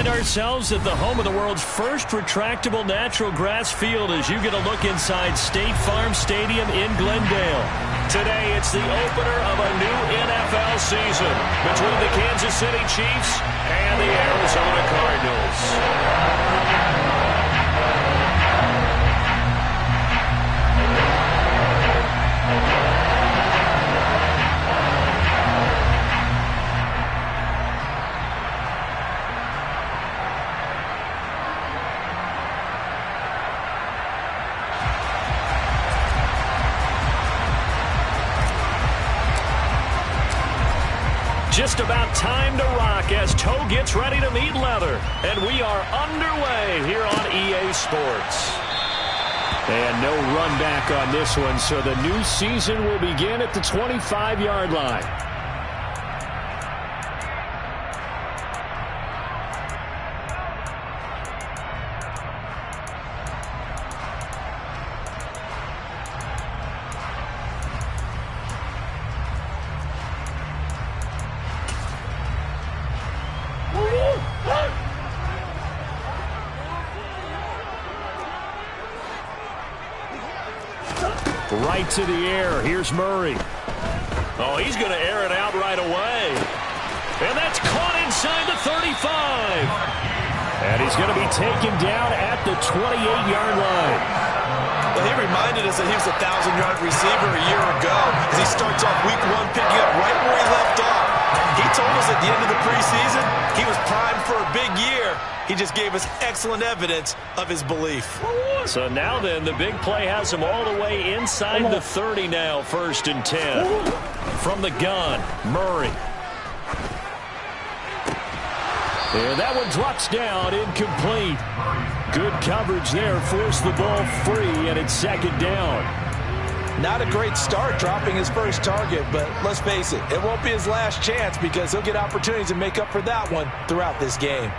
find ourselves at the home of the world's first retractable natural grass field as you get a look inside State Farm Stadium in Glendale. Today, it's the opener of a new NFL season between the Kansas City Chiefs and the Arizona Cardinals. Just about time to rock as toe gets ready to meet leather. And we are underway here on EA Sports. And no run back on this one, so the new season will begin at the 25-yard line. Right to the air. Here's Murray. Oh, he's going to air it out right away. And that's caught inside the 35. And he's going to be taken down at the 28-yard line. Well, he reminded us that he was a 1,000-yard receiver a year ago as he starts off week one picking up right where he left off. He told us at the end of the preseason he was primed for a big year. He just gave us excellent evidence of his belief. So now then, the big play has him all the way inside the 30 now, 1st and 10. From the gun, Murray. And that one drops down, incomplete. Good coverage there, forced the ball free, and it's 2nd down. Not a great start dropping his first target, but let's face it, it won't be his last chance because he'll get opportunities to make up for that one throughout this game.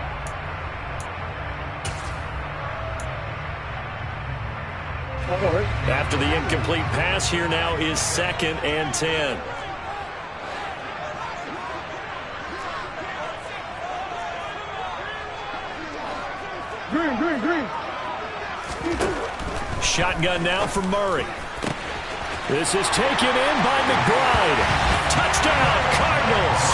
After the incomplete pass, here now is 2nd and 10. Green. Shotgun now for Murray. This is taken in by McBride. Touchdown, Cardinals.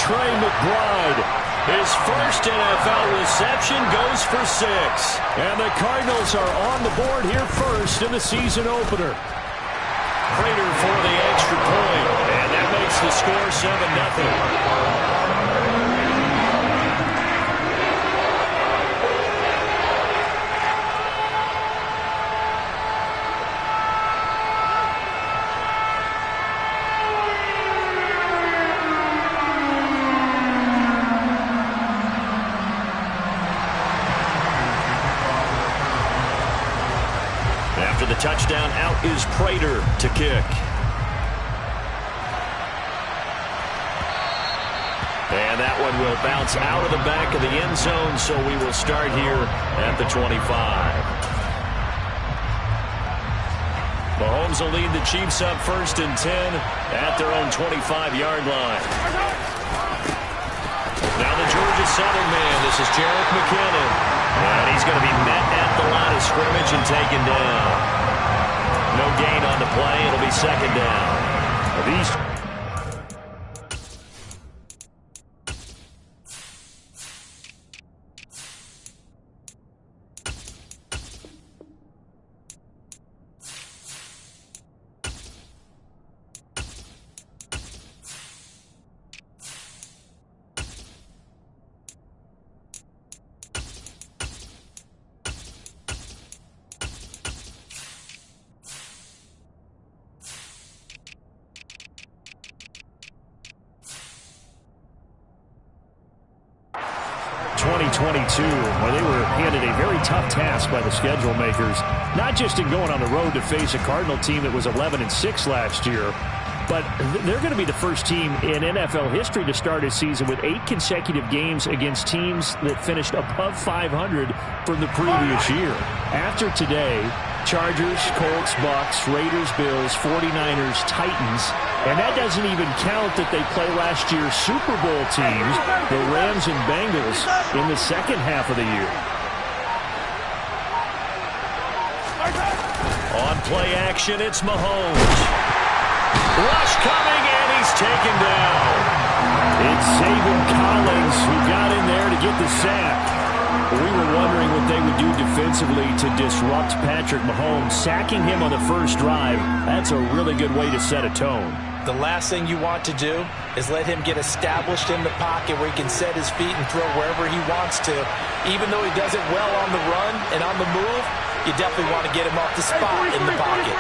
Trey McBride. His first NFL reception goes for 6. And the Cardinals are on the board here first in the season opener. Prater for the extra point. And that makes the score 7-0. After the touchdown, out is Prater to kick. And that one will bounce out of the back of the end zone, so we will start here at the 25. Mahomes will lead the Chiefs up 1st and 10 at their own 25-yard line. Now the Georgia Southern man, this is Jerick McKinnon. And he's going to be met at the line of scrimmage and taken down. No gain on the play. It'll be 2nd down. These where they were handed a very tough task by the schedule makers, not just in going on the road to face a Cardinal team that was 11-6 last year, but they're going to be the first team in NFL history to start a season with 8 consecutive games against teams that finished above 500 from the previous year. After today, Chargers, Colts, Bucks, Raiders, Bills, 49ers, Titans, and that doesn't even count that they play last year's Super Bowl teams, the Rams and Bengals, in the second half of the year. On play action, it's Mahomes. Rush coming, and he's taken down. It's Zaven Collins who got in there to get the sack. We were wondering what they would do defensively to disrupt Patrick Mahomes. Sacking him on the first drive, that's a really good way to set a tone. The last thing you want to do is let him get established in the pocket where he can set his feet and throw wherever he wants to. Even though he does it well on the run and on the move, you definitely want to get him off the spot in the pocket.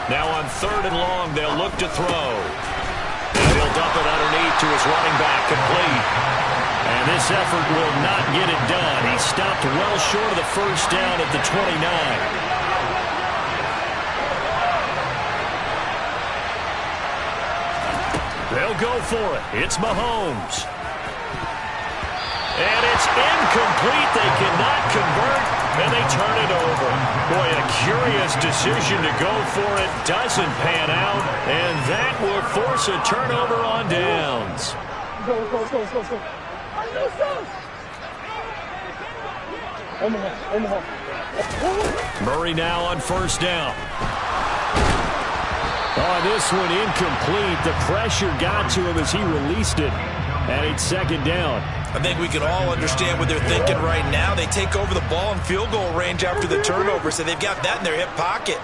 Now on 3rd and long, they'll look to throw. And he'll dump it underneath to his running back, complete. And this effort will not get it done. He stopped well short of the first down at the 29. They'll go for it. It's Mahomes. And it's incomplete. They cannot convert, and they turn it over. Boy, a curious decision to go for it. Doesn't pan out, and that will force a turnover on downs. Murray now on 1st down. Oh, this one incomplete. The pressure got to him as he released it. And it's 2nd down. I think we can all understand what they're thinking right now. They take over the ball in field goal range after the turnover, so they've got that in their hip pocket.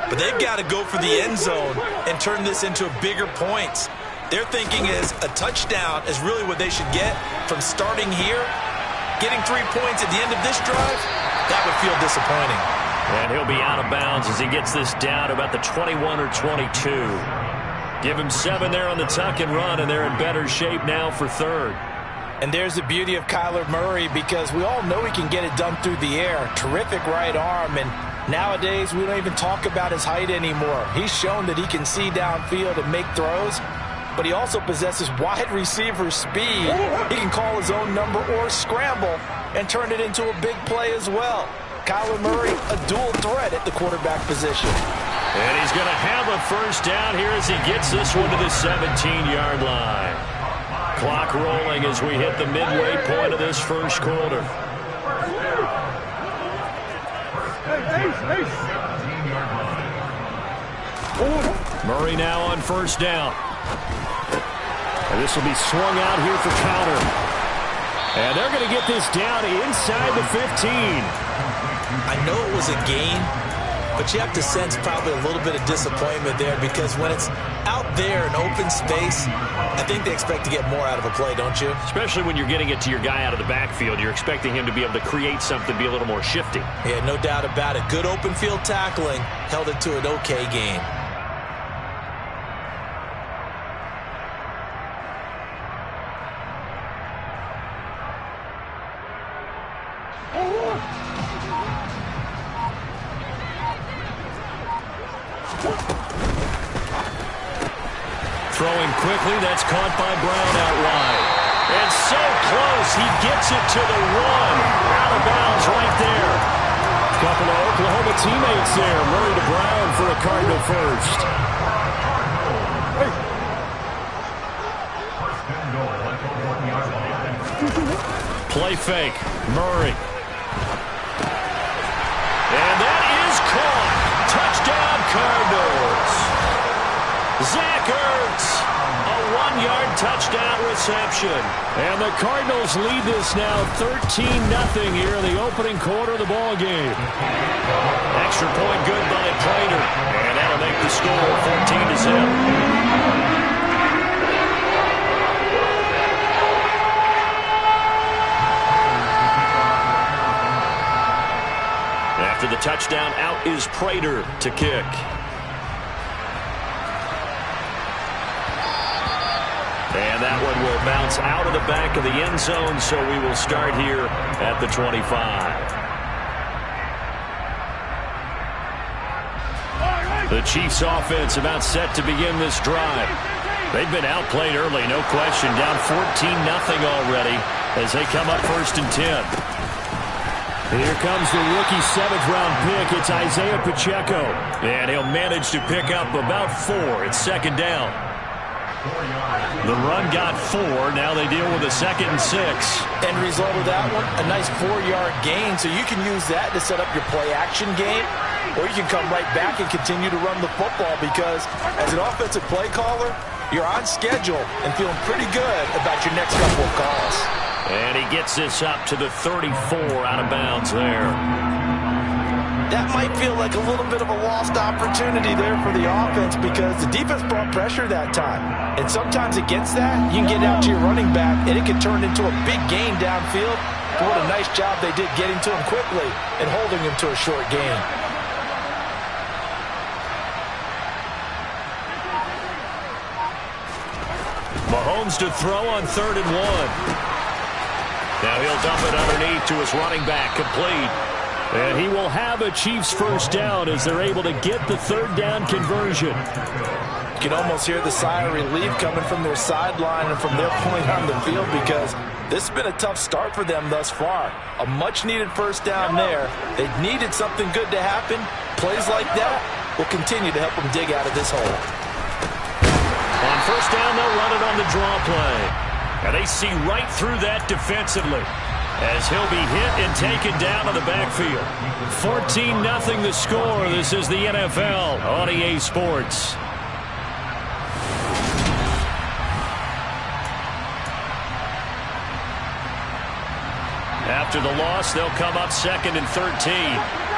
But they've got to go for the end zone and turn this into bigger points. Their thinking is a touchdown is really what they should get from starting here. Getting 3 points at the end of this drive, that would feel disappointing. And he'll be out of bounds as he gets this down about the 21 or 22. Give him 7 there on the tuck and run, and they're in better shape now for 3rd. And there's the beauty of Kyler Murray, because we all know he can get it done through the air. Terrific right arm, and nowadays we don't even talk about his height anymore. He's shown that he can see downfield and make throws, but he also possesses wide receiver speed. He can call his own number or scramble and turn it into a big play as well. Kyler Murray, a dual threat at the quarterback position. And he's going to have a 1st down here as he gets this one to the 17-yard line. Clock rolling as we hit the midway point of this 1st quarter. Murray now on 1st down. And this will be swung out here for counter. And they're going to get this down inside the 15. I know it was a gain, but you have to sense probably a little bit of disappointment there, because when it's out there in open space, I think they expect to get more out of a play, don't you? Especially when you're getting it to your guy out of the backfield. You're expecting him to be able to create something, be a little more shifty. Yeah, no doubt about it. Good open field tackling held it to an okay gain. Throwing quickly, that's caught by Brown out wide. And so close, he gets it to the 1. Out of bounds right there. Couple of Oklahoma teammates there. Murray to Brown for a Cardinal first. Play fake, Murray. And that is caught. Touchdown, Cardinals. Zach Ertz, a 1-yard touchdown reception. And the Cardinals lead this now 13-0 here in the opening quarter of the ball game. Extra point good by Prater. And that'll make the score 14-0. After the touchdown, out is Prater to kick. And that one will bounce out of the back of the end zone, so we will start here at the 25. The Chiefs offense about set to begin this drive. They've been outplayed early, no question. Down 14-0 already as they come up 1st and 10. Here comes the rookie 7th-round pick. It's Isaiah Pacheco. And he'll manage to pick up about 4. It's 2nd down. The run got 4. Now they deal with a 2nd and 6. End result of that one, a nice 4-yard gain. So you can use that to set up your play-action game. Or you can come right back and continue to run the football because as an offensive play caller, you're on schedule and feeling pretty good about your next couple of calls. And he gets this up to the 34 out of bounds there. That might feel like a little bit of a lost opportunity there for the offense because the defense brought pressure that time. And sometimes against that, you can get out to your running back and it can turn into a big gain downfield. But what a nice job they did getting to him quickly and holding him to a short gain. Mahomes to throw on 3rd and 1. Now he'll dump it underneath to his running back, complete. And he will have a Chiefs 1st down as they're able to get the 3rd down conversion. You can almost hear the sigh of relief coming from their sideline and from their point on the field because this has been a tough start for them thus far. A much-needed 1st down there. They needed something good to happen. Plays like that will continue to help them dig out of this hole. On 1st down, they'll run it on the draw play. And they see right through that defensively as he'll be hit and taken down in the backfield. 14-0 the score. This is the NFL on EA Sports. After the loss, they'll come up 2nd and 13.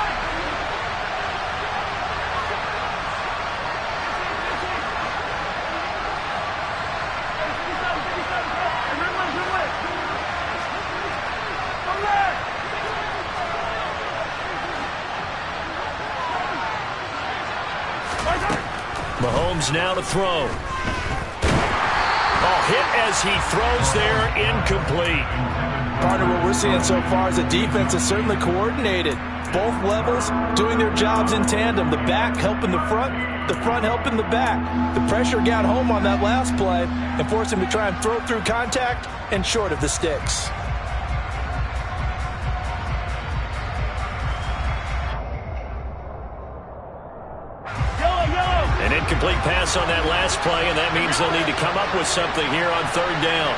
Mahomes now to throw. Hit as he throws there, incomplete. Partner, what we're seeing so far is the defense is certainly coordinated. Both levels doing their jobs in tandem. The back helping the front helping the back. The pressure got home on that last play and forced him to try and throw through contact and short of the sticks. An incomplete pass on that last play, and that means they'll need to come up with something here on 3rd down.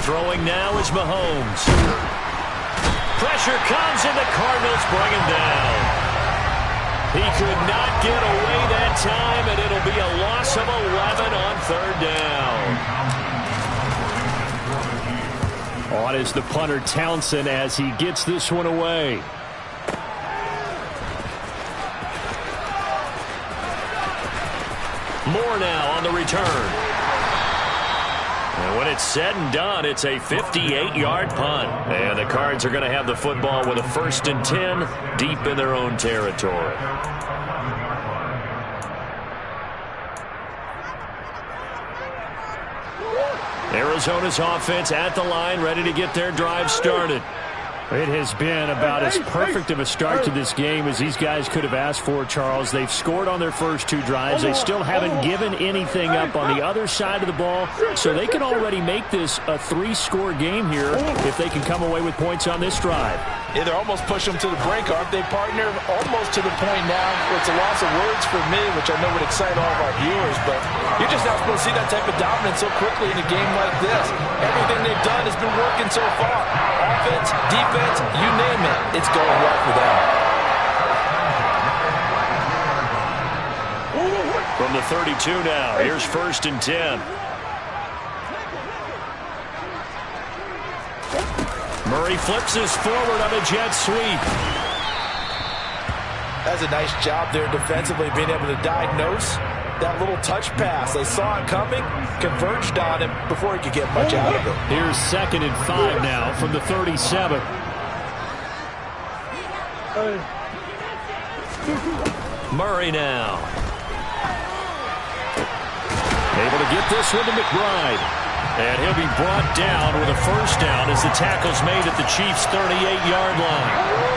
Throwing now is Mahomes. Pressure comes, and the Cardinals bring him down. He could not get away that time, and it'll be a loss of 11 on 3rd down. On is the punter Townsend as he gets this one away. Moore now on the return. And when it's said and done, it's a 58-yard punt. And the Cards are going to have the football with a 1st and 10 deep in their own territory. Arizona's offense at the line, ready to get their drive started. It has been about as perfect of a start to this game as these guys could have asked for, Charles. They've scored on their first 2 drives. They still haven't given anything up on the other side of the ball, so they can already make this a 3-score game here if they can come away with points on this drive. Yeah, they're almost pushing them to the brink, aren't they, partner? Almost to the point now where it's a loss of words for me, which I know would excite all of our viewers, but you're just not supposed to see that type of dominance so quickly in a game like this. Everything they've done has been working so far. Offense, defense, you name it, it's going well for them. From the 32 now, here's 1st and 10. Murray flips this forward on a jet sweep. does a nice job there defensively, being able to diagnose that little touch pass. They saw it coming, converged on him before he could get much out of it. Here's 2nd and 5 now from the 37. Murray now. Able to get this one to McBride. And he'll be brought down with a first down as the tackle's made at the Chiefs' 38-yard line.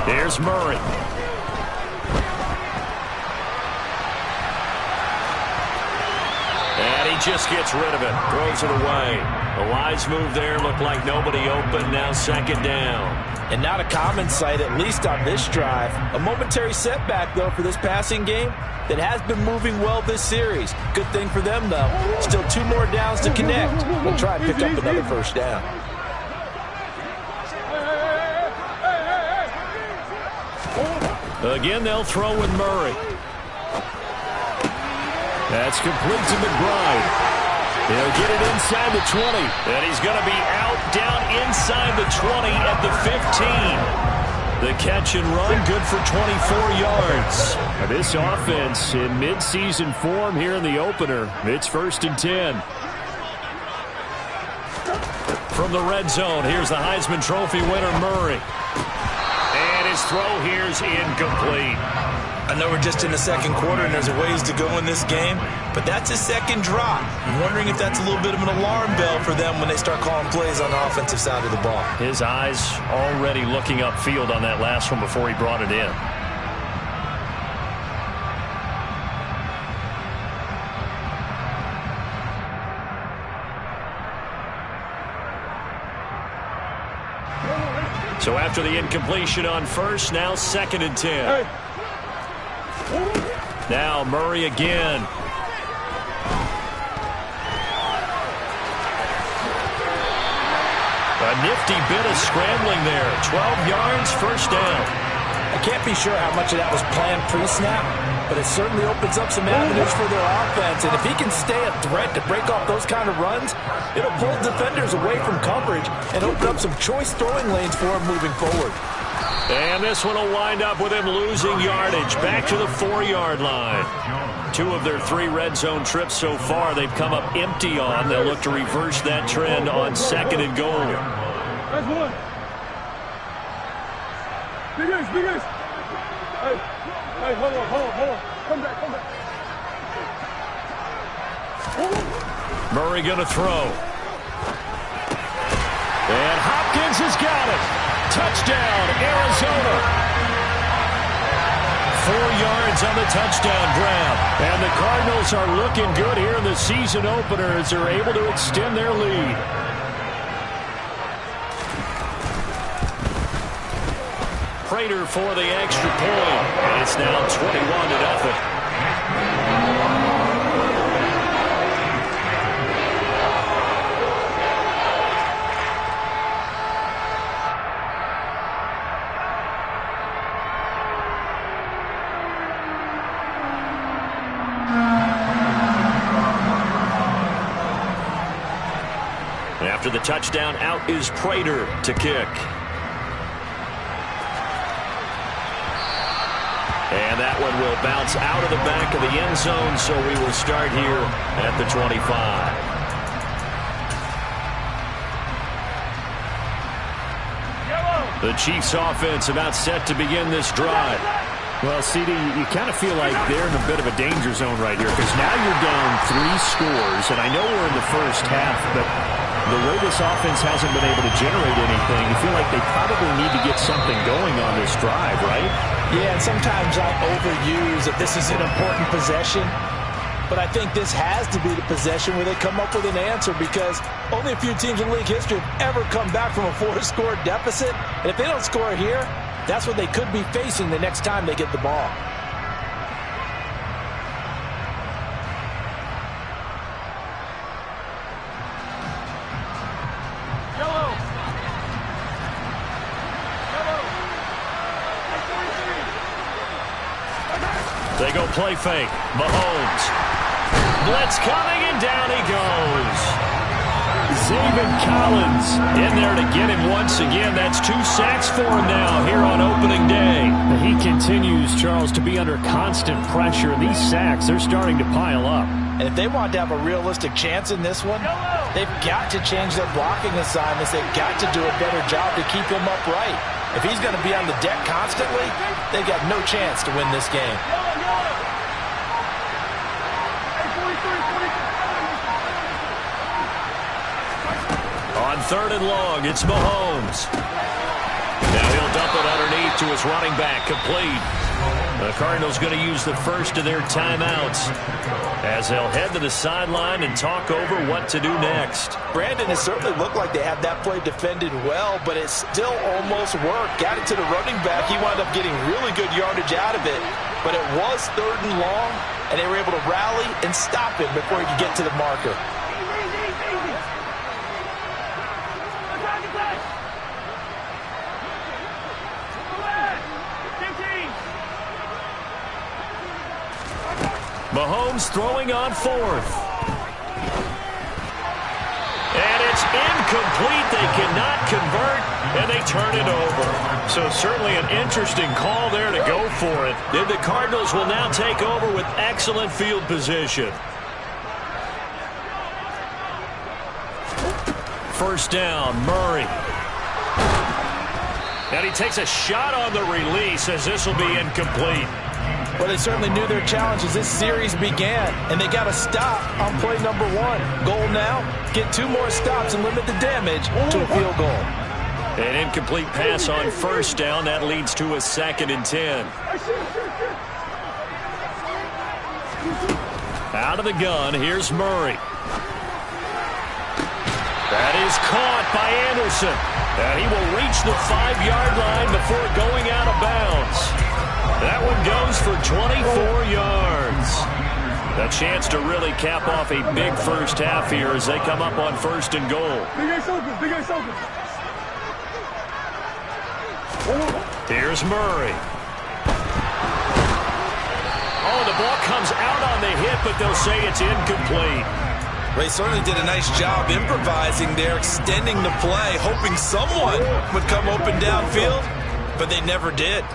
Here's Murray. And he just gets rid of it. Throws it away. A wise move there. Looked like nobody open. Now 2nd down. And not a common sight, at least on this drive. A momentary setback, though, for this passing game that has been moving well this series. Good thing for them, though. Still 2 more downs to connect and try and pick up another first down. Again, they'll throw with Murray. That's complete to McBride. He'll get it inside the 20. And he's going to be out down inside the 20 at the 15. The catch and run, good for 24 yards. Now this offense in midseason form here in the opener. It's 1st and 10. From the red zone, here's the Heisman Trophy winner, Murray. And his throw here's incomplete. I know we're just in the 2nd quarter and there's a ways to go in this game, but that's his 2nd drop. I'm wondering if that's a little bit of an alarm bell for them when they start calling plays on the offensive side of the ball. His eyes already looking upfield on that last one before he brought it in. So after the incompletion on first, now 2nd and 10. Now Murray again. A nifty bit of scrambling there. 12 yards, first down. I can't be sure how much of that was planned pre-snap, but it certainly opens up some avenues for their offense. And if he can stay a threat to break off those kind of runs, it'll pull defenders away from coverage and open up some choice throwing lanes for him moving forward. And this one will wind up with him losing yardage back to the 4-yard line. 2 of their 3 red zone trips so far they've come up empty on. They'll look to reverse that trend on 2nd and goal. That's one. Big guys. Hey, hold on. Come back. Murray going to throw. And Hopkins has got it. Touchdown, Arizona. 4 yards on the touchdown grab. And the Cardinals are looking good here in the season opener as they're able to extend their lead. Prater for the extra point. And it's now 21-0. After the touchdown, out is Prater to kick. And that one will bounce out of the back of the end zone, so we will start here at the 25. The Chiefs offense about set to begin this drive. Well, CD, you kind of feel like they're in a bit of a danger zone right here because now you're down 3 scores, and I know we're in the first half, but the way this offense hasn't been able to generate anything, you feel like they probably need to get something going on this drive, right? Yeah, and sometimes I overuse that this is an important possession, but I think this has to be the possession where they come up with an answer because only a few teams in league history have ever come back from a 4-score deficit, and if they don't score here, that's what they could be facing the next time they get the ball. They go play fake. Mahomes. Blitz coming, and down he goes. Zaven Collins in there to get him once again. That's 2 sacks for him now here on opening day. He continues, Charles, to be under constant pressure. These sacks, they're starting to pile up. And if they want to have a realistic chance in this one, they've got to change their blocking assignments. They've got to do a better job to keep him upright. If he's going to be on the deck constantly, they've got no chance to win this game. On 3rd and long, it's Mahomes. Now he'll dump it underneath to his running back, complete. The Cardinals going to use the first of their timeouts as they'll head to the sideline and talk over what to do next. Brandon, it certainly looked like they had that play defended well, but it still almost worked. Got it to the running back. He wound up getting really good yardage out of it, but it was 3rd and long, and they were able to rally and stop him before he could get to the marker. Mahomes throwing on 4th. And it's incomplete. They cannot convert, and they turn it over. So certainly an interesting call there to go for it. And the Cardinals will now take over with excellent field position. First down, Murray. And he takes a shot on the release as this will be incomplete. Well, they certainly knew their challenge as this series began, and they got to stop on play number 1. Goal now, get 2 more stops and limit the damage to a field goal. An incomplete pass on first down. That leads to a 2nd and 10. Out of the gun, here's Murray. That is caught by Anderson. And he will reach the 5-yard line before going out of bounds. That one goes for 24 yards. A chance to really cap off a big first half here as they come up on 1st and goal. Big ass open. Here's Murray. Oh, the ball comes out on the hit, but they'll say it's incomplete. They certainly did a nice job improvising there, extending the play, hoping someone would come open downfield, but they never did.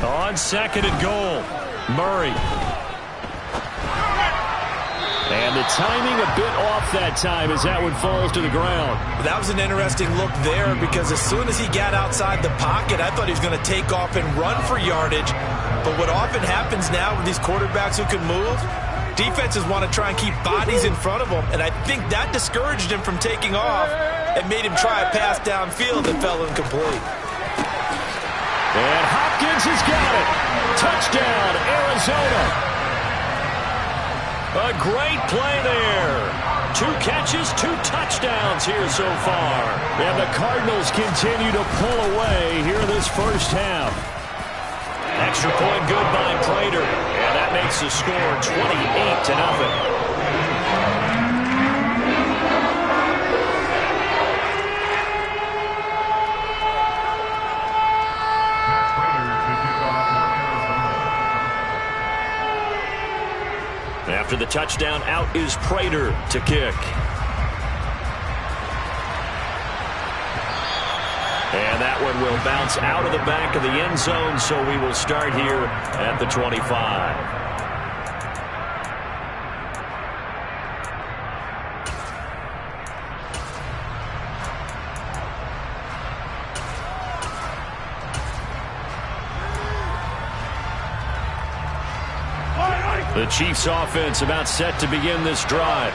On 2nd and goal, Murray. And the timing a bit off that time as that one falls to the ground. That was an interesting look there because as soon as he got outside the pocket, I thought he was going to take off and run for yardage. But what often happens now with these quarterbacks who can move, defenses want to try and keep bodies in front of them, and I think that discouraged him from taking off and made him try a pass downfield that fell incomplete. And Hopkins has got it. Touchdown, Arizona. A great play there. 2 catches, 2 touchdowns here so far. And the Cardinals continue to pull away here this first half. Extra point good by Prater. And that makes the score 28-0. After the touchdown, out is Prater to kick. And that one will bounce out of the back of the end zone, so we will start here at the 25. The Chiefs offense about set to begin this drive.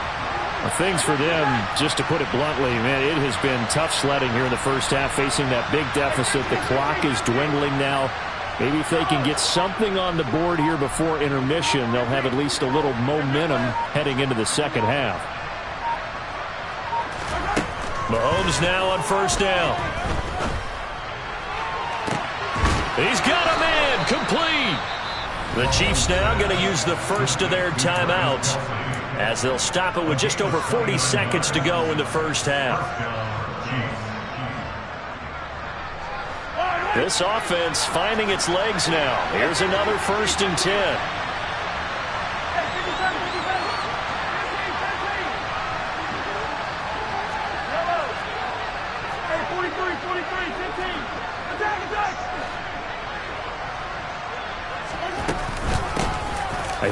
Things for them, just to put it bluntly, man, it has been tough sledding here in the first half, facing that big deficit. The clock is dwindling now. Maybe if they can get something on the board here before intermission, they'll have at least a little momentum heading into the second half. Mahomes now on first down. He's got a man, complete. The Chiefs now going to use the first of their timeouts as they'll stop it with just over 40 seconds to go in the first half. This offense finding its legs now. Here's another 1st and 10.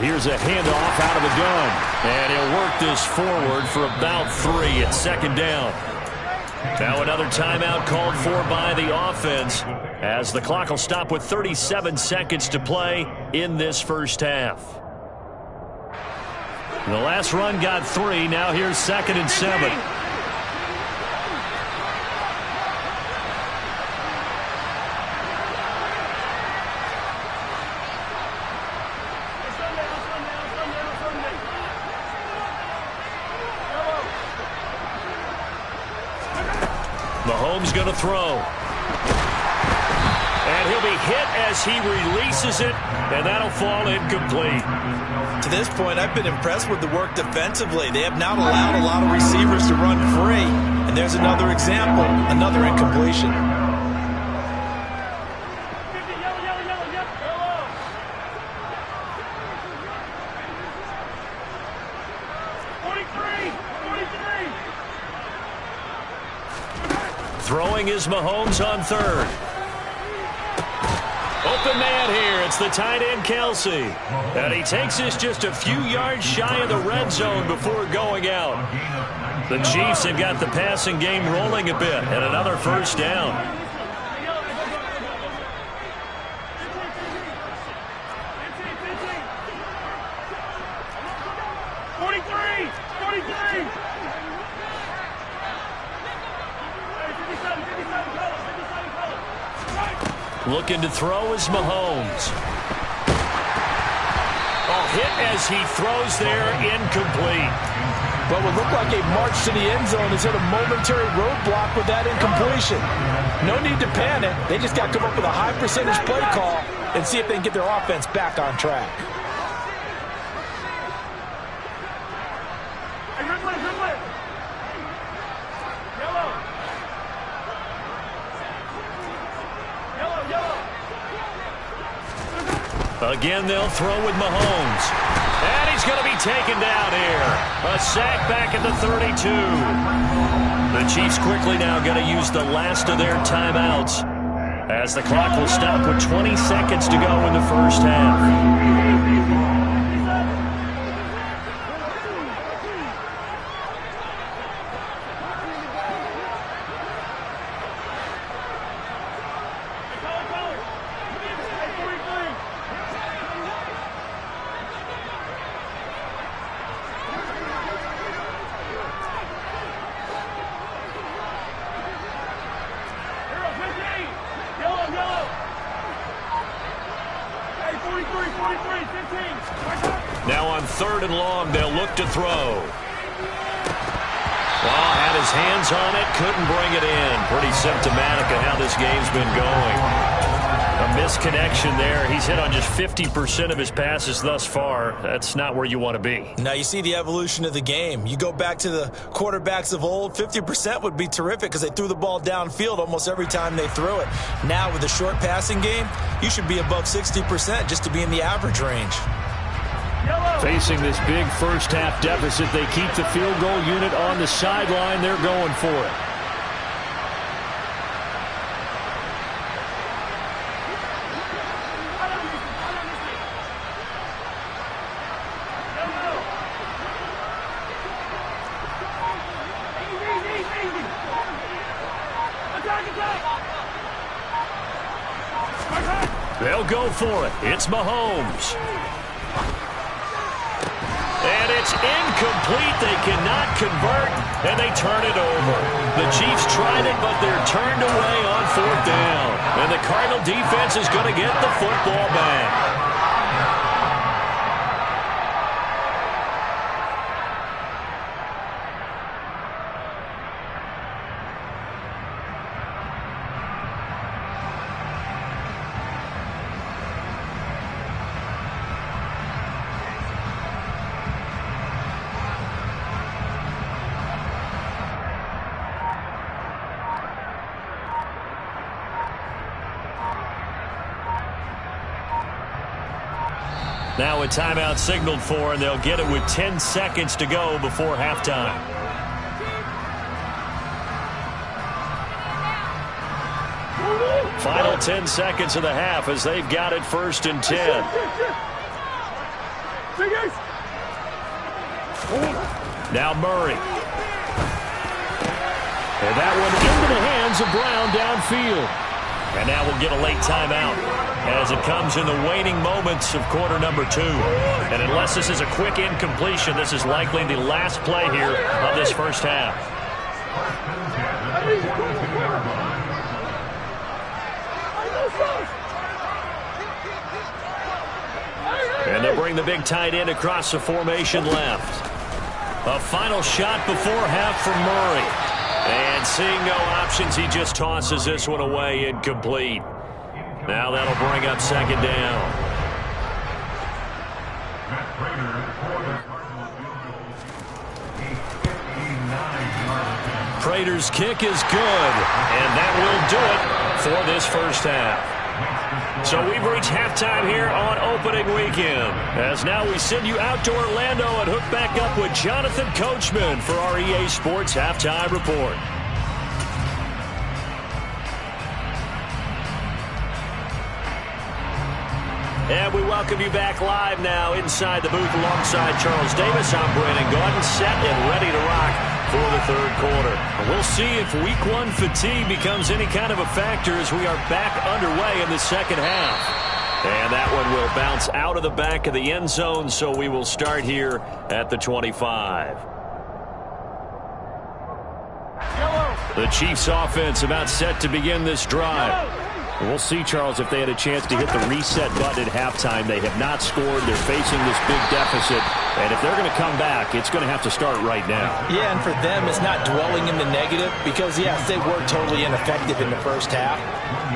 Here's a handoff out of the gun. And he'll work this forward for about 3 at second down. Now another timeout called for by the offense as the clock will stop with 37 seconds to play in this first half. The last run got 3. Now here's 2nd and 7. Mahomes going to throw. And he'll be hit as he releases it, and that'll fall incomplete. To this point, I've been impressed with the work defensively. They have not allowed a lot of receivers to run free. And there's another example, another incompletion. Throwing is Mahomes on 3rd. Open man here. It's the tight end, Kelsey. And he takes this just a few yards shy of the red zone before going out. The Chiefs have got the passing game rolling a bit, and another first down. Looking to throw is Mahomes. Oh, hit as he throws there, incomplete. What would look like a march to the end zone is hit a momentary roadblock with that incompletion. No need to panic. They just got to come up with a high percentage play call and see if they can get their offense back on track. Again, they'll throw with Mahomes. And he's going to be taken down here. A sack back at the 32. The Chiefs quickly now going to use the last of their timeouts as the clock will stop with 20 seconds to go in the first half. Now on 3rd and long, they'll look to throw. Well, had his hands on it, couldn't bring it in. Pretty symptomatic of how this game's been going. A misconnection there. He's hit on just 50% of his passes thus far. That's not where you want to be. Now you see the evolution of the game. You go back to the quarterbacks of old, 50% would be terrific because they threw the ball downfield almost every time they threw it. Now with the short passing game, you should be above 60% just to be in the average range. Facing this big first half deficit, they keep the field goal unit on the sideline. They're going for it. They'll go for it. It's Mahomes. And it's incomplete. They cannot convert, and they turn it over. The Chiefs tried it, but they're turned away on 4th down. And the Cardinal defense is going to get the football back. Now a timeout signaled for, and they'll get it with 10 seconds to go before halftime. Final 10 seconds of the half as they've got it 1st and 10. Fingers! Now Murray. And that one into the hands of Brown downfield. And now we'll get a late timeout as it comes in the waning moments of quarter number 2. And unless this is a quick incompletion, this is likely the last play here of this first half. And they'll bring the big tight end across the formation left. A final shot before half from Murray. And seeing no options, he just tosses this one away, incomplete. Now that'll bring up second down. Prater's kick is good, and that will do it for this first half. So we've reached halftime here on opening weekend. As now we send you out to Orlando and hook back up with Jonathan Coachman for our EA Sports Halftime Report. And we welcome you back live now inside the booth alongside Charles Davis. I'm Brandon Gordon, set and ready to rock for the third quarter. We'll see if week 1 fatigue becomes any kind of a factor as we are back underway in the second half. And that one will bounce out of the back of the end zone, so we will start here at the 25. The Chiefs offense about set to begin this drive. We'll see, Charles, if they had a chance to hit the reset button at halftime. They have not scored. They're facing this big deficit. And if they're going to come back, it's going to have to start right now. Yeah, and for them, it's not dwelling in the negative because, yes, they were totally ineffective in the first half.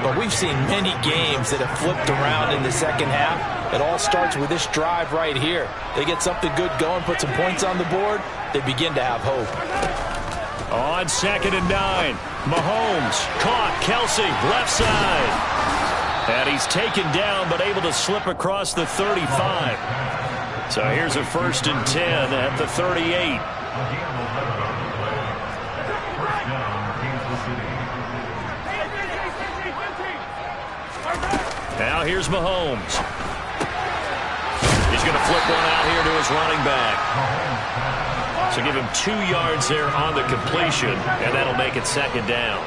But we've seen many games that have flipped around in the second half. It all starts with this drive right here. They get something good going, put some points on the board, they begin to have hope. On 2nd and 9, Mahomes caught Kelsey left side. And he's taken down but able to slip across the 35. So here's a 1st and 10 at the 38. Now here's Mahomes. He's going to flip one out here to his running back. So give him 2 yards there on the completion, and that'll make it second down.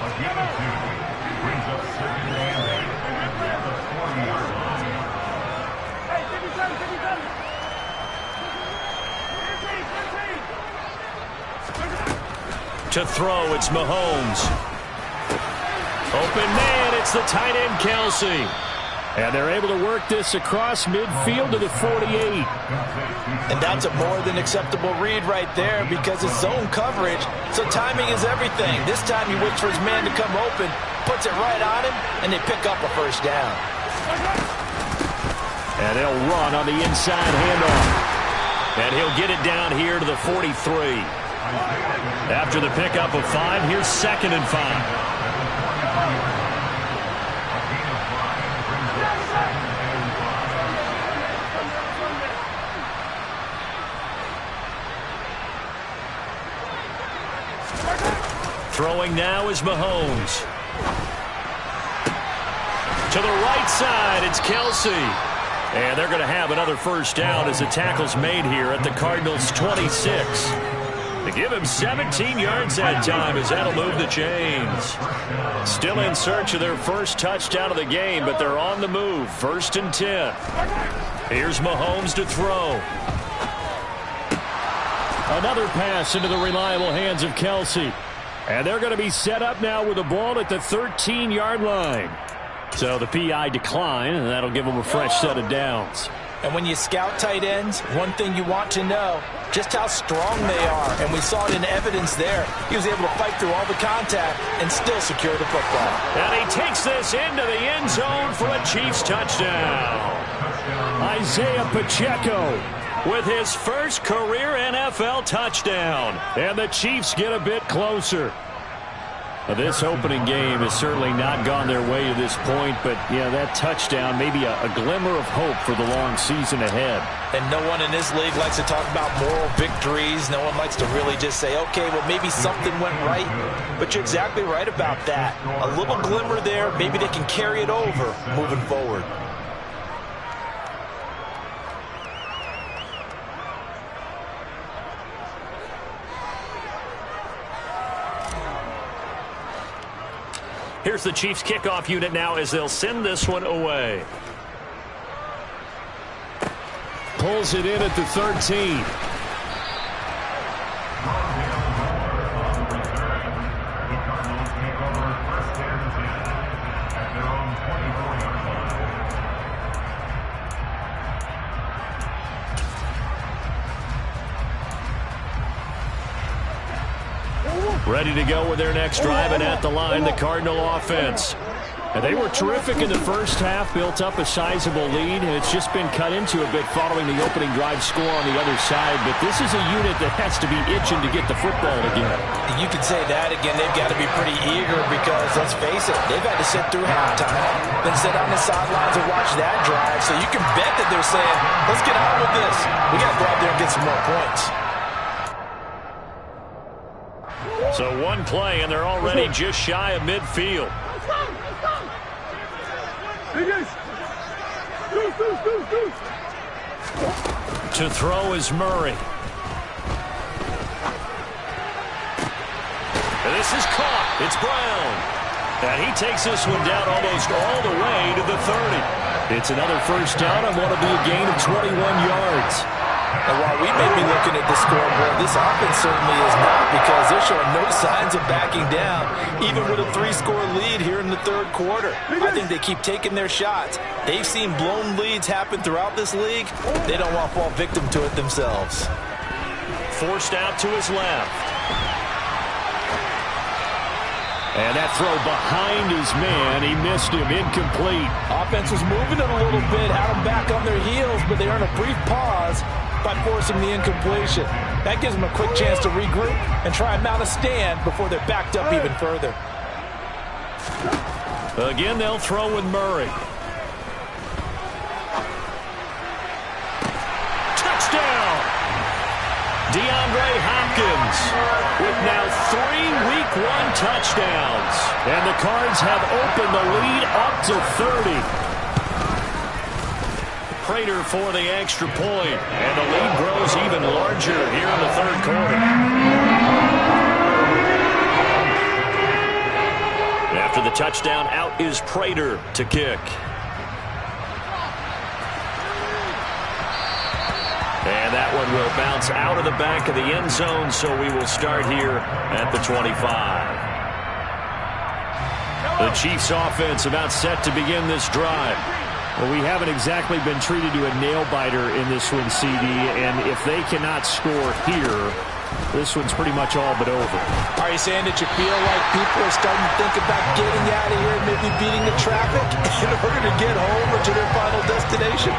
To throw, it's Mahomes. Open man, it's the tight end Kelsey. And they're able to work this across midfield to the 48. And that's a more than acceptable read right there because it's zone coverage, so timing is everything. This time he waits for his man to come open, puts it right on him, and they pick up a first down. And they'll run on the inside handoff. And he'll get it down here to the 43. After the pickup of 5, here's 2nd and 5. Throwing now is Mahomes. To the right side, it's Kelsey. And they're going to have another first down as the tackle's made here at the Cardinals' 26. They give him 17 yards that time as that'll move the chains. Still in search of their first touchdown of the game, but they're on the move. 1st and 10. Here's Mahomes to throw. Another pass into the reliable hands of Kelsey. And they're going to be set up now with the ball at the 13-yard line. So the PI decline, and that'll give them a fresh set of downs. And when you scout tight ends, one thing you want to know, just how strong they are. And we saw it in evidence there. He was able to fight through all the contact and still secure the football. And he takes this into the end zone for a Chiefs touchdown. Isaiah Pacheco with his first career NFL touchdown. And the Chiefs get a bit closer. This opening game has certainly not gone their way to this point, but yeah, that touchdown, maybe a glimmer of hope for the long season ahead. And no one in this league likes to talk about moral victories. No one likes to really just say, okay, well, maybe something went right. But you're exactly right about that. A little glimmer there, maybe they can carry it over moving forward. Here's the Chiefs kickoff unit now as they'll send this one away. Pulls it in at the 13. Ready to go with their next drive, and at the line, the Cardinal offense. And they were terrific in the first half, built up a sizable lead, and it's just been cut into a bit following the opening drive score on the other side. But this is a unit that has to be itching to get the football again. You could say that again. They've got to be pretty eager because, let's face it, they've had to sit through halftime, then sit on the sidelines and watch that drive. So you can bet that they're saying, let's get on with this. We got to go out there and get some more points. So one play, and they're already just shy of midfield. To throw is Murray. And this is caught. It's Brown. And he takes this one down almost all the way to the 30. It's another first down and what will be a gain of 21 yards. And while we may be looking at the scoreboard, this offense certainly is not, because they're showing no signs of backing down, even with a 3-score lead here in the third quarter. I think they keep taking their shots. They've seen blown leads happen throughout this league. They don't want to fall victim to it themselves. Forced out to his left. And that throw behind his man, he missed him, incomplete. Offense was moving it a little bit, had them back on their heels, but they earned a brief pause by forcing the incompletion. That gives them a quick chance to regroup and try and mount a stand before they're backed up even further. Again, they'll throw with Murray. Touchdown! DeAndre Hopkins with now 3 Week 1 touchdowns. And the Cards have opened the lead up to 30. Prater for the extra point, and the lead grows even larger here in the third quarter. After the touchdown, out is Prater to kick. And that one will bounce out of the back of the end zone, so we will start here at the 25. The Chiefs offense about set to begin this drive. Well, we haven't exactly been treated to a nail-biter in this one, CD, and if they cannot score here, this one's pretty much all but over. Are you saying that you feel like people are starting to think about getting out of here and maybe beating the traffic in order to get home or to their final destination?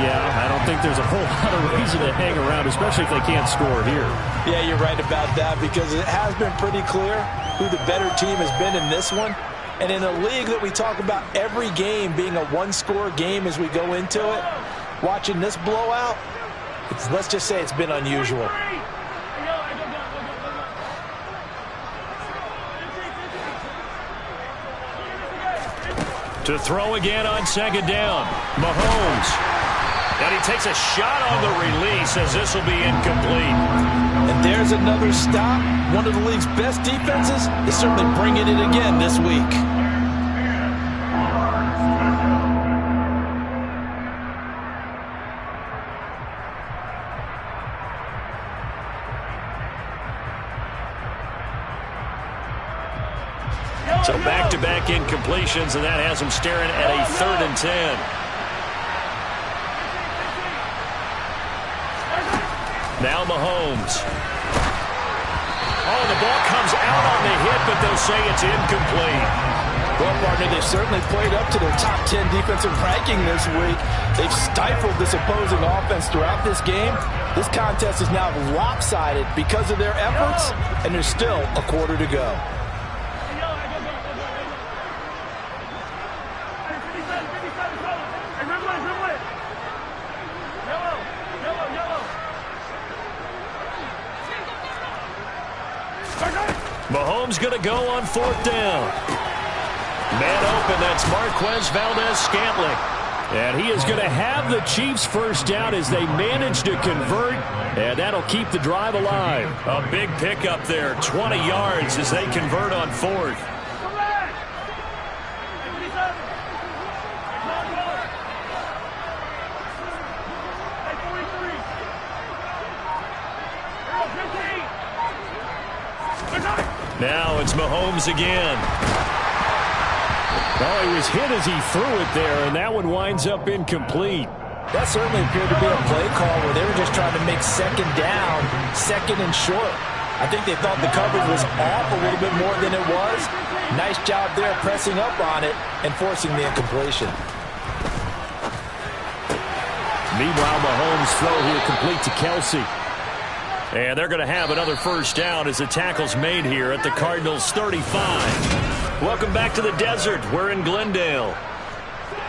Yeah, I don't think there's a whole lot of reason to hang around, especially if they can't score here. Yeah, you're right about that, because it has been pretty clear who the better team has been in this one. And in a league that we talk about every game being a one-score game as we go into it, watching this blowout, let's just say it's been unusual. To throw again on second down, Mahomes. And he takes a shot on the release as this will be incomplete. And there's another stop. One of the league's best defenses is certainly bringing it again this week. So back-to-back incompletions, and that has them staring at a 3rd and 10. Now Mahomes. Oh, the ball comes out on the hit, but they'll say it's incomplete. Well, partner, they've certainly played up to their top 10 defensive ranking this week. They've stifled this opposing offense throughout this game. This contest is now lopsided because of their efforts, and there's still a quarter to go. Mahomes going to go on 4th down. Man open, that's Marquez Valdez-Scantling. And he is going to have the Chiefs first down as they manage to convert, and that'll keep the drive alive. A big pickup there, 20 yards as they convert on 4th. Now it's Mahomes again. Oh, he was hit as he threw it there, and that one winds up incomplete. That certainly appeared to be a play call where they were just trying to make second down, second and short. I think they thought the coverage was off a little bit more than it was. Nice job there pressing up on it and forcing the incompletion. Meanwhile, Mahomes' throw here complete to Kelsey. And they're going to have another first down as the tackle's made here at the Cardinals' 35. Welcome back to the desert. We're in Glendale.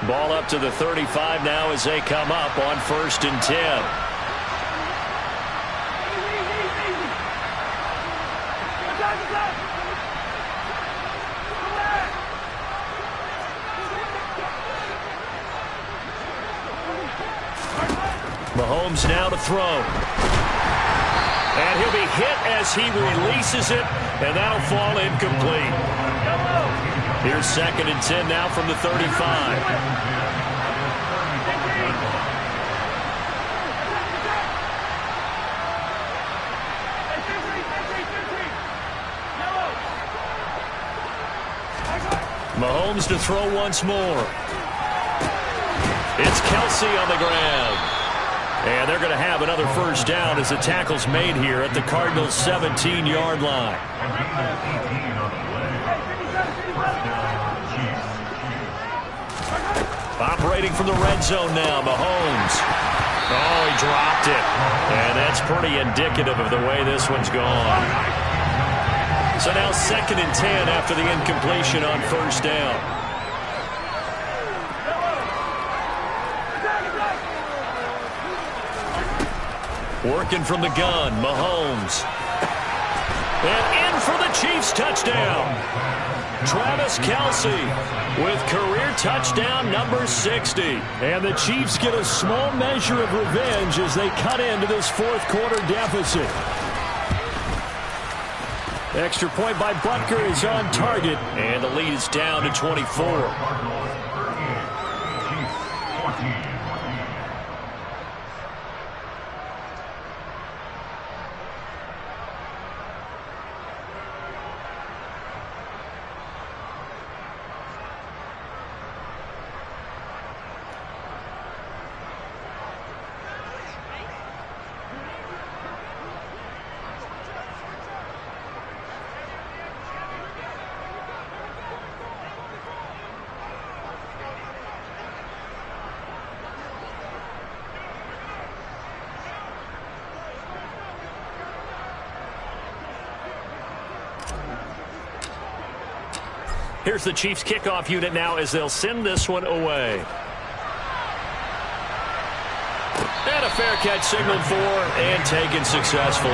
Ball up to the 35 now as they come up on 1st and 10. Mahomes now to throw. And he'll be hit as he releases it, and that'll fall incomplete. Here's 2nd and 10 now from the 35. Mahomes to throw once more. It's Kelsey on the ground. And they're going to have another first down as the tackle's made here at the Cardinals' 17-yard line. Operating from the red zone now, Mahomes. Oh, he dropped it. And that's pretty indicative of the way this one's gone. So now 2nd and 10 after the incompletion on first down. Working from the gun, Mahomes. And in for the Chiefs touchdown. Travis Kelsey with career touchdown number 60. And the Chiefs get a small measure of revenge as they cut into this fourth-quarter deficit. Extra point by Butker is on target. And the lead is down to 24. Here's the Chiefs kickoff unit now as they'll send this one away. And a fair catch signaled for and taken successfully.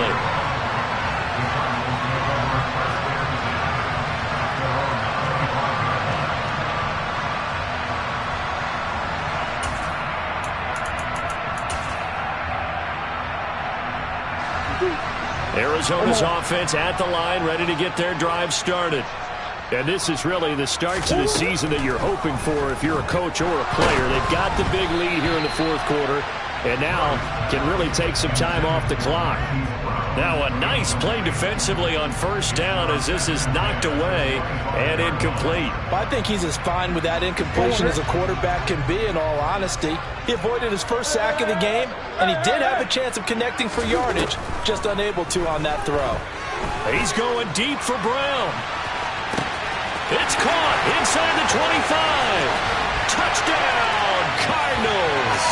Arizona's offense at the line, ready to get their drive started. And this is really the start to the season that you're hoping for if you're a coach or a player. They've got the big lead here in the fourth quarter, and now can really take some time off the clock. Now a nice play defensively on first down as this is knocked away and incomplete. I think he's as fine with that incompletion as a quarterback can be, in all honesty. He avoided his first sack of the game, and he did have a chance of connecting for yardage, just unable to on that throw. He's going deep for Brown. It's caught inside the 25. Touchdown, Cardinals.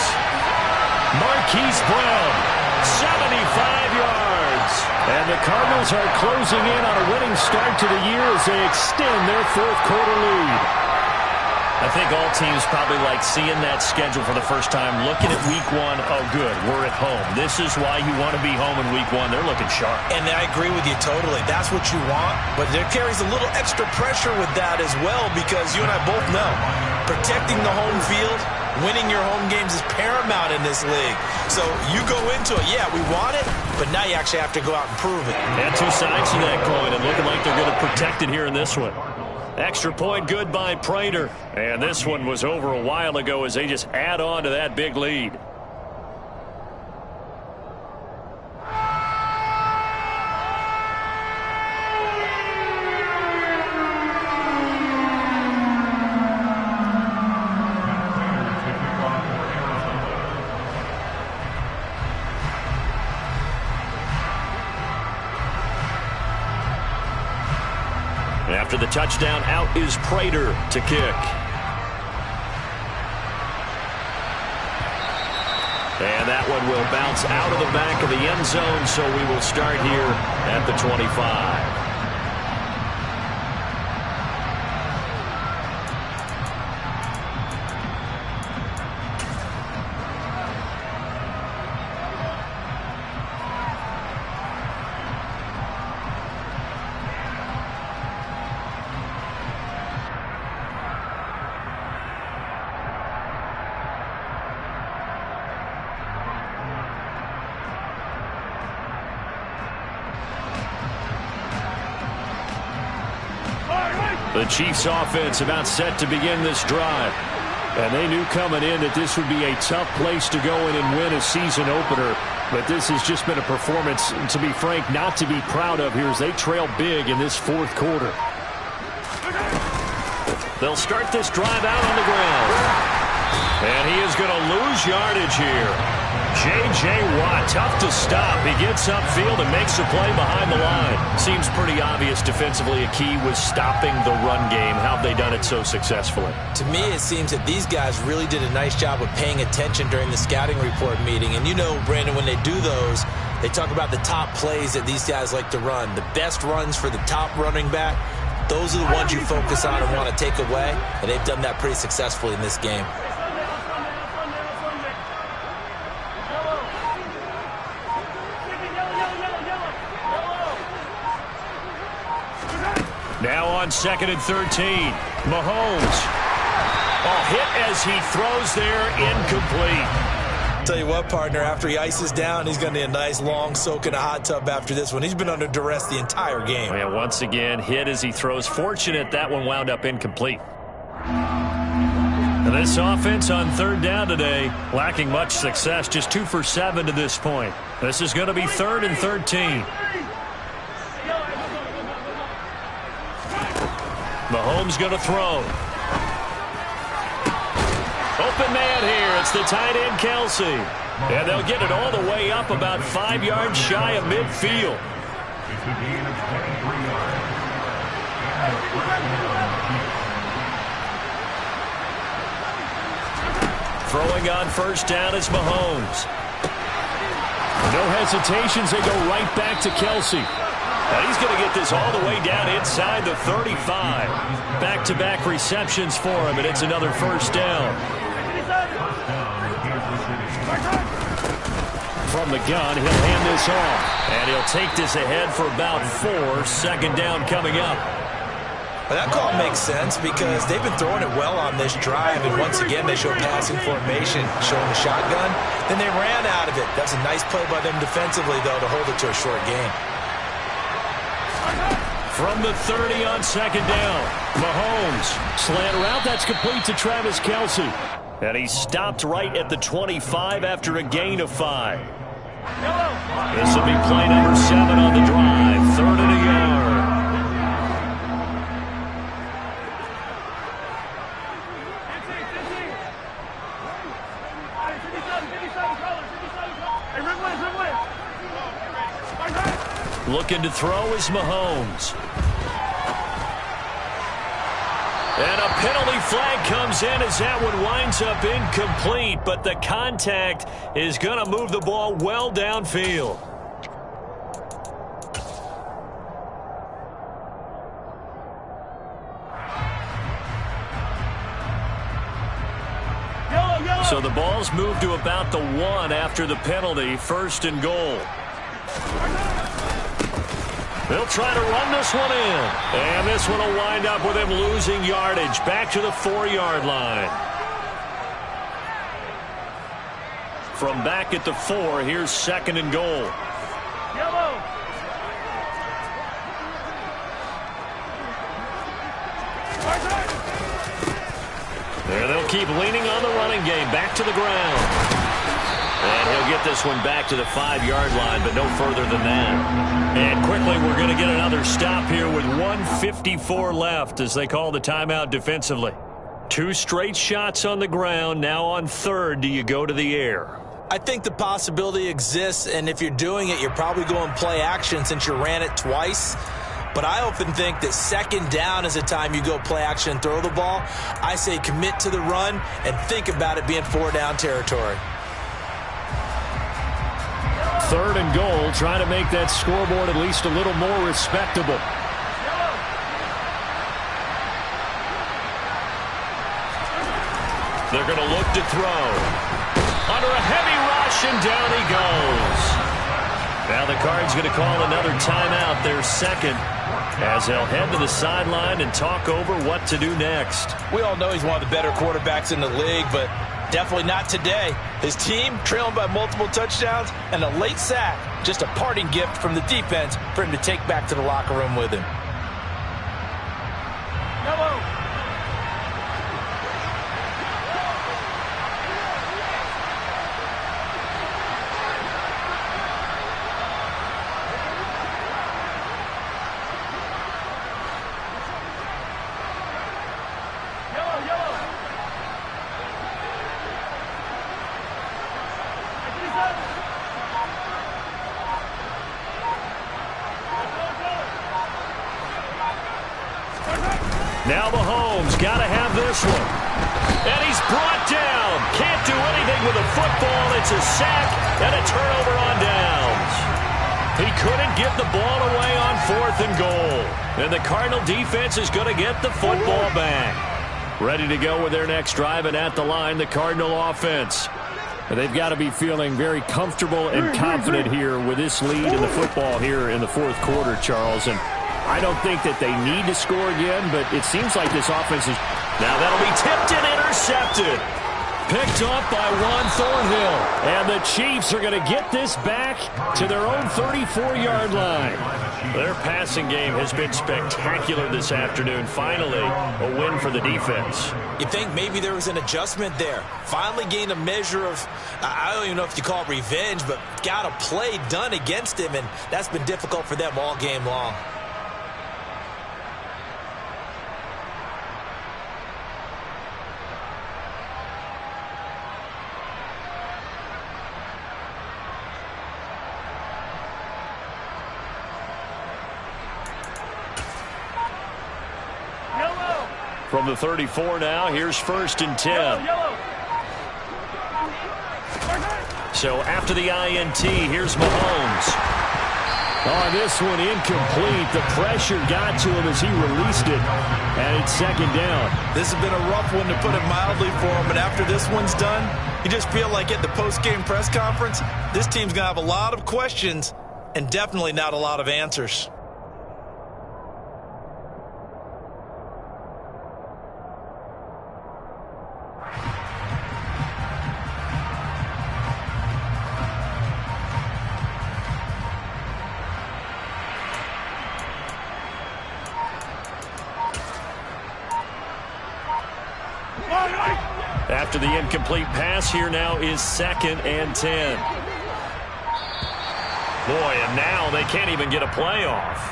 Marquise Brown, 75 yards. And the Cardinals are closing in on a winning start to the year as they extend their fourth-quarter lead. I think all teams probably like seeing that schedule for the first time, looking at week one. Oh, good, we're at home. This is why you want to be home in week one. They're looking sharp. And I agree with you totally. That's what you want, but there carries a little extra pressure with that as well because you and I both know protecting the home field, winning your home games is paramount in this league. So you go into it, yeah, we want it, but now you actually have to go out and prove it. And two sides to that coin, and looking like they're going to protect it here in this one. Extra point good by Prater. And this one was over a while ago as they just add on to that big lead. After the touchdown, out is Prater to kick. And that one will bounce out of the back of the end zone, so we will start here at the 25. The Chiefs offense about set to begin this drive. And they knew coming in that this would be a tough place to go in and win a season opener. But this has just been a performance, to be frank, not to be proud of here as they trail big in this fourth quarter. They'll start this drive out on the ground. And he is going to lose yardage here. J.J. Watt, tough to stop. He gets upfield and makes a play behind the line. Seems pretty obvious defensively a key was stopping the run game. How have they done it so successfully? To me, it seems that these guys really did a nice job of paying attention during the scouting report meeting. And you know, Brandon, when they do those, they talk about the top plays that these guys like to run. The best runs for the top running back, those are the ones you focus on and want to take away. And they've done that pretty successfully in this game. Now on 2nd and 13, Mahomes. Hit as he throws there, incomplete. Tell you what, partner, after he ices down, he's going to need a nice long soak in a hot tub after this one. He's been under duress the entire game. Yeah, once again, hit as he throws. Fortunate that one wound up incomplete. And this offense on 3rd down today, lacking much success, just 2 for 7 to this point. This is going to be 3rd and 13. Mahomes going to throw. Open man here. It's the tight end, Kelsey. And they'll get it all the way up about 5 yards shy of midfield. Throwing on 1st down is Mahomes. No hesitations. They go right back to Kelsey. And he's going to get this all the way down inside the 35. Back-to-back receptions for him, and it's another 1st down. From the gun, he'll hand this off. And he'll take this ahead for about 4. 2nd down coming up. Well, that call makes sense because they've been throwing it well on this drive, and once again they show passing formation, showing the shotgun. Then they ran out of it. That's a nice play by them defensively, though, to hold it to a short game. From the 30 on 2nd down, Mahomes. Slant route, that's complete to Travis Kelsey. And he stopped right at the 25 after a gain of 5. This will be play number 7 on the drive. 3rd and a yard. Looking to throw is Mahomes. And a penalty flag comes in as that one winds up incomplete, but the contact is going to move the ball well downfield. So the ball's moved to about the 1 after the penalty. 1st and goal. They'll try to run this one in. And this one will wind up with him losing yardage. Back to the 4-yard line. From back at the 4, here's 2nd and goal. There they'll keep leaning on the running game. Back to the ground. And he'll get this one back to the 5-yard line, but no further than that. And quickly, we're going to get another stop here with 1:54 left as they call the timeout defensively. 2 straight shots on the ground. Now on 3rd, do you go to the air? I think the possibility exists, and if you're doing it, you're probably going play action since you ran it twice. but I often think that second down is a time you go play action and throw the ball. I say commit to the run and think about it being 4-down territory. 3rd and goal, trying to make that scoreboard at least a little more respectable. They're going to look to throw. Under a heavy rush, and down he goes. Now the Cards going to call another timeout, their second, as they'll head to the sideline and talk over what to do next. We all know he's one of the better quarterbacks in the league, but definitely not today. His team trailing by multiple touchdowns and a late sack. Just a parting gift from the defense for him to take back to the locker room with him. Now Mahomes got to have this one. And he's brought down. Can't do anything with a football. It's a sack and a turnover on downs. He couldn't get the ball away on 4th and goal. And the Cardinal defense is going to get the football back. Ready to go with their next drive, and at the line, the Cardinal offense. And they've got to be feeling very comfortable and confident here with this lead in the football here in the 4th quarter, Charles. And I don't think that they need to score again, but it seems like this offense is... Now that'll be tipped and intercepted. Picked up by Juan Thornhill. And the Chiefs are going to get this back to their own 34-yard line. Their passing game has been spectacular this afternoon. Finally, a win for the defense. You think maybe there was an adjustment there. Finally gained a measure of, I don't even know if you call it revenge, but got a play done against him, and that's been difficult for them all game long. From the 34 now, here's 1st and 10. So after the INT, here's Mahomes. Oh, this one incomplete. The pressure got to him as he released it, and it's 2nd down. This has been a rough one, to put it mildly, for him, and after this one's done, you just feel like at the post-game press conference, this team's going to have a lot of questions and definitely not a lot of answers. After the incomplete pass, here now is 2nd and 10. Boy, and now they can't even get a play off.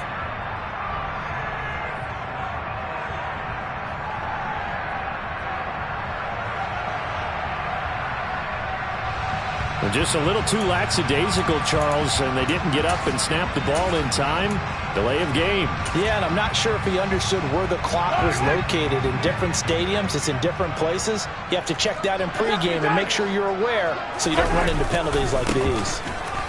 Just a little too lackadaisical, Charles, and they didn't get up and snap the ball in time. Delay of game. Yeah, and I'm not sure if he understood where the clock was located. In different stadiums, it's in different places. You have to check that in pregame and make sure you're aware so you don't run into penalties like these.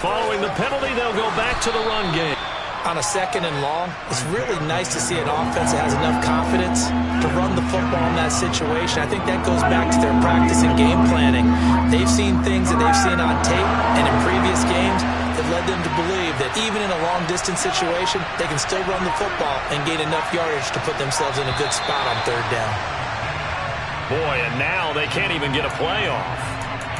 Following the penalty, they'll go back to the run game. On a 2nd and long, it's really nice to see an offense that has enough confidence to run the football in that situation. I think that goes back to their practice and game planning. They've seen things that they've seen on tape and in previous games that led them to believe that even in a long-distance situation, they can still run the football and gain enough yardage to put themselves in a good spot on 3rd down. Boy, and now they can't even get a play off.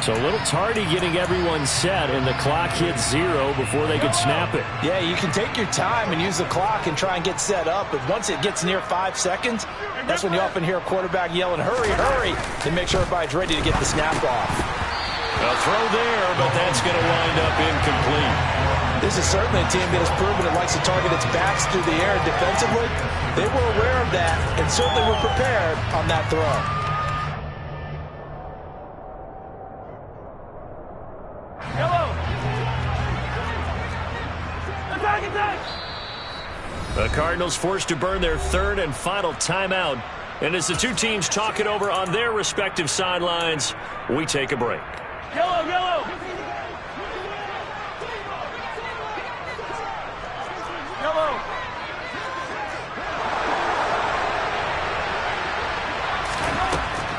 So a little tardy getting everyone set, and the clock hits 0 before they could snap it. Yeah, you can take your time and use the clock and try and get set up, but once it gets near 5 seconds, that's when you often hear a quarterback yelling, hurry, hurry, to make sure everybody's ready to get the snap off. A throw there, but that's going to wind up incomplete. This is certainly a team that has proven it likes to target its backs through the air defensively. They were aware of that and certainly were prepared on that throw. The Cardinals forced to burn their third and final timeout. And as the two teams talk it over on their respective sidelines, we take a break. Yellow, yellow. Yellow.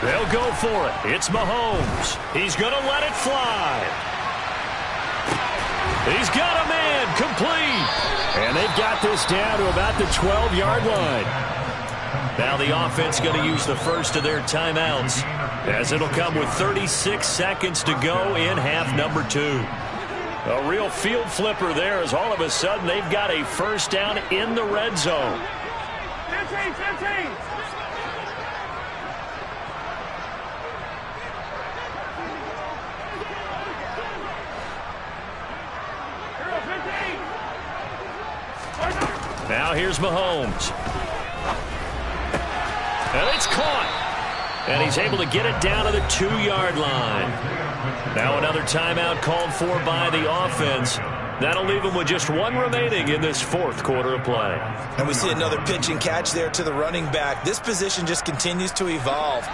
They'll go for it. It's Mahomes. He's going to let it fly. He's got a man complete. And they've got this down to about the 12-yard line. Now the offense going to use the first of their timeouts, as it'll come with 36 seconds to go in half number 2. A real field flipper there, as all of a sudden they've got a first down in the red zone. 15, 15. Now here's Mahomes. And it's caught. And he's able to get it down to the 2-yard line. Now another timeout called for by the offense. That'll leave them with just one remaining in this fourth quarter of play. And we see another pitch and catch there to the running back. This position just continues to evolve.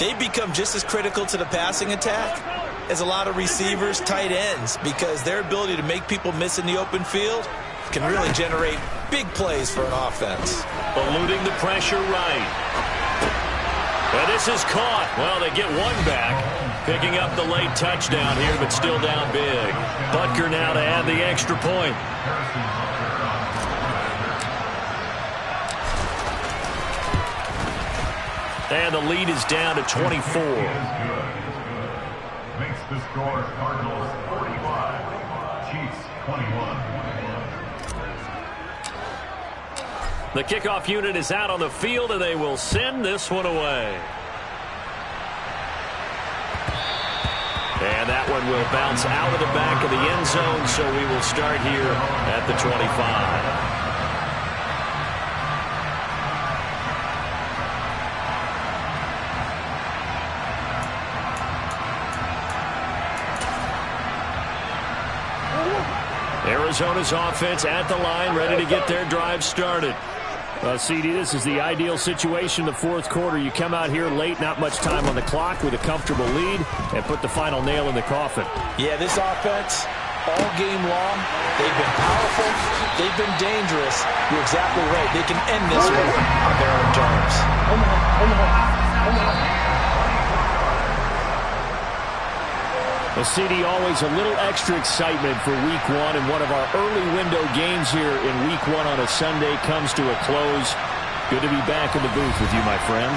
They've become just as critical to the passing attack as a lot of receivers, tight ends, because their ability to make people miss in the open field can really generate big plays for an offense. Eluding the pressure right. And this is caught. Well, they get one back. Picking up the late touchdown here, but still down big. Butker now to add the extra point. And the lead is down to 24. Makes the score Cardinals 45, Chiefs 21. The kickoff unit is out on the field, and they will send this one away. And that one will bounce out of the back of the end zone, so we will start here at the 25. Arizona's offense at the line, ready to get their drive started. CD, this is the ideal situation in the fourth quarter. You come out here late, not much time on the clock, with a comfortable lead, and put the final nail in the coffin. Yeah, this offense, all game long, they've been powerful, they've been dangerous. You're exactly right. They can end this one on their own terms. Well, CD, always a little extra excitement for Week 1, and one of our early window games here in Week 1 on a Sunday comes to a close. Good to be back in the booth with you, my friend.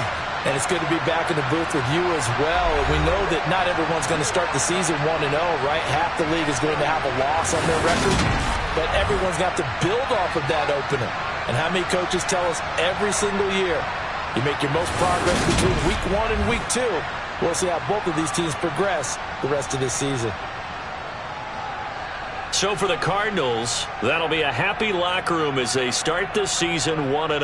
And it's good to be back in the booth with you as well. We know that not everyone's going to start the season 1-0, right? Half the league is going to have a loss on their record, but everyone's going to have to build off of that opener. And how many coaches tell us every single year, you make your most progress between Week 1 and Week 2. We'll see how both of these teams progress the rest of this season. So for the Cardinals, that'll be a happy locker room as they start the season 1-0.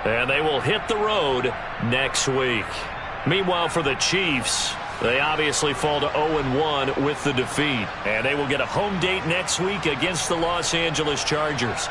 And they will hit the road next week. Meanwhile, for the Chiefs, they obviously fall to 0-1 with the defeat. And they will get a home date next week against the Los Angeles Chargers.